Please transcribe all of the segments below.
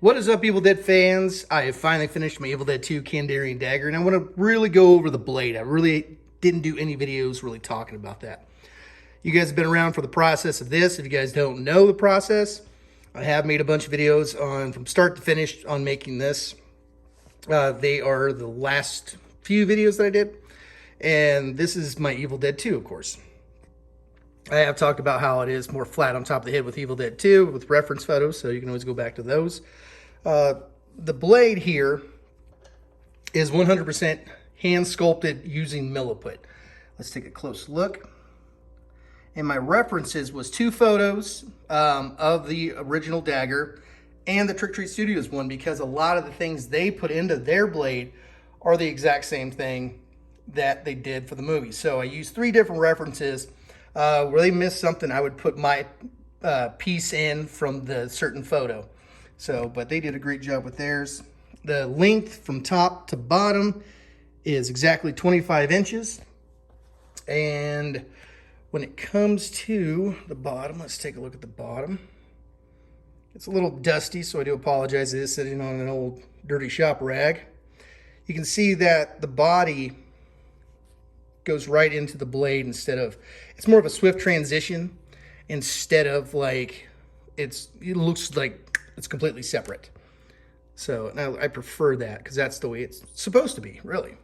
What is up, Evil Dead fans? I have finally finished my Evil Dead 2 Kandarian Dagger, and I want to really go over the blade. I really didn't do any videos really talking about that. You guys have been around for the process of this. If you guys don't know the process, I have made a bunch of videos on from start to finish on making this. They are the last few videos that I did, and this is my Evil Dead 2, of course. I have talked about how it is more flat on top of the head with Evil Dead 2 with reference photos, so you can always go back to those. The blade here is 100% hand sculpted using milliput. Let's take a close look. And my references was 2 photos of the original dagger and the Trick Treat Studios one, because a lot of the things they put into their blade are the exact same thing that they did for the movie. So I used 3 different references. Where they missed something, I would put my piece in from the certain photo. So, but they did a great job with theirs. The length from top to bottom is exactly 25 inches. And when it comes to the bottom, let's take a look at the bottom. It's a little dusty, so I do apologize. It is sitting on an old dirty shop rag. You can see that the body goes right into the blade instead of, it's more of a swift transition instead of like, it looks like it's completely separate. So now I prefer that because that's the way it's supposed to be, really.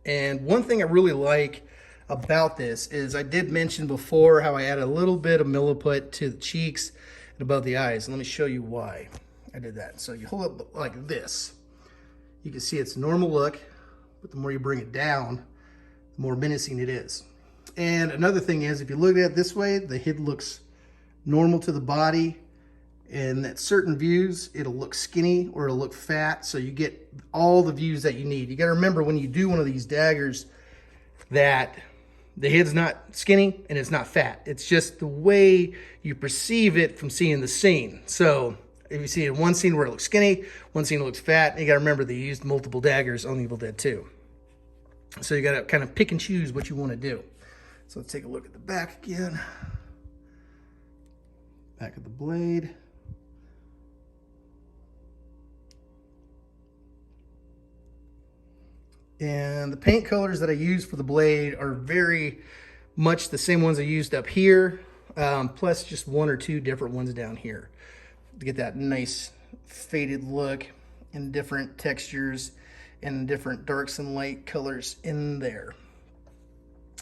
And one thing I really like about this is I did mention before how I add a little bit of milliput to the cheeks and above the eyes. And let me show you why I did that. So you hold it like this. You can see it's a normal look, but the more you bring it down, the more menacing it is. And another thing is, if you look at it this way, the head looks normal to the body, and at certain views, it'll look skinny or it'll look fat, so you get all the views that you need. You gotta remember when you do one of these daggers that the head's not skinny and it's not fat. It's just the way you perceive it from seeing the scene. So if you see in one scene where it looks skinny, one scene looks fat, you gotta remember they used multiple daggers on Evil Dead 2. So you gotta kind of pick and choose what you wanna do. So let's take a look at the back again. Back of the blade. And the paint colors that I use for the blade are very much the same ones I used up here, plus just 1 or 2 different ones down here to get that nice faded look and different textures and different darks and light colors in there.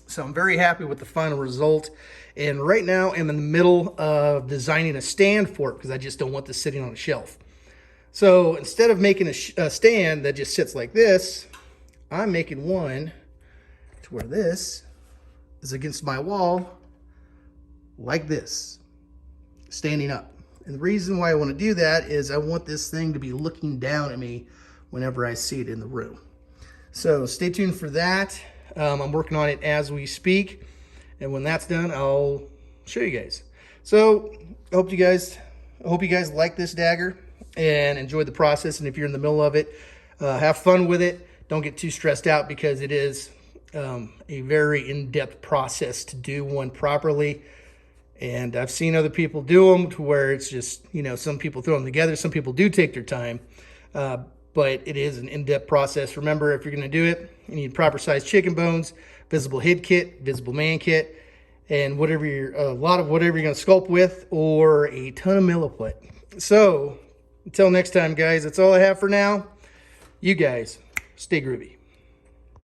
So I'm very happy with the final result. And right now I'm in the middle of designing a stand for it because I just don't want this sitting on a shelf. So instead of making a stand that just sits like this, I'm making one to where this is against my wall like this, standing up. And the reason why I want to do that is I want this thing to be looking down at me whenever I see it in the room. So stay tuned for that. I'm working on it as we speak. And when that's done, I'll show you guys. So I hope you guys like this dagger and enjoy the process. And if you're in the middle of it, have fun with it. Don't get too stressed out because it is a very in-depth process to do one properly. And I've seen other people do them to where it's just, you know, some people throw them together. Some people do take their time. But it is an in-depth process. Remember, if you're going to do it, you need proper size chicken bones, visible head kit, visible man kit, and whatever a lot of whatever you're going to sculpt with, or a ton of milliput. So until next time, guys, that's all I have for now. You guys stay groovy.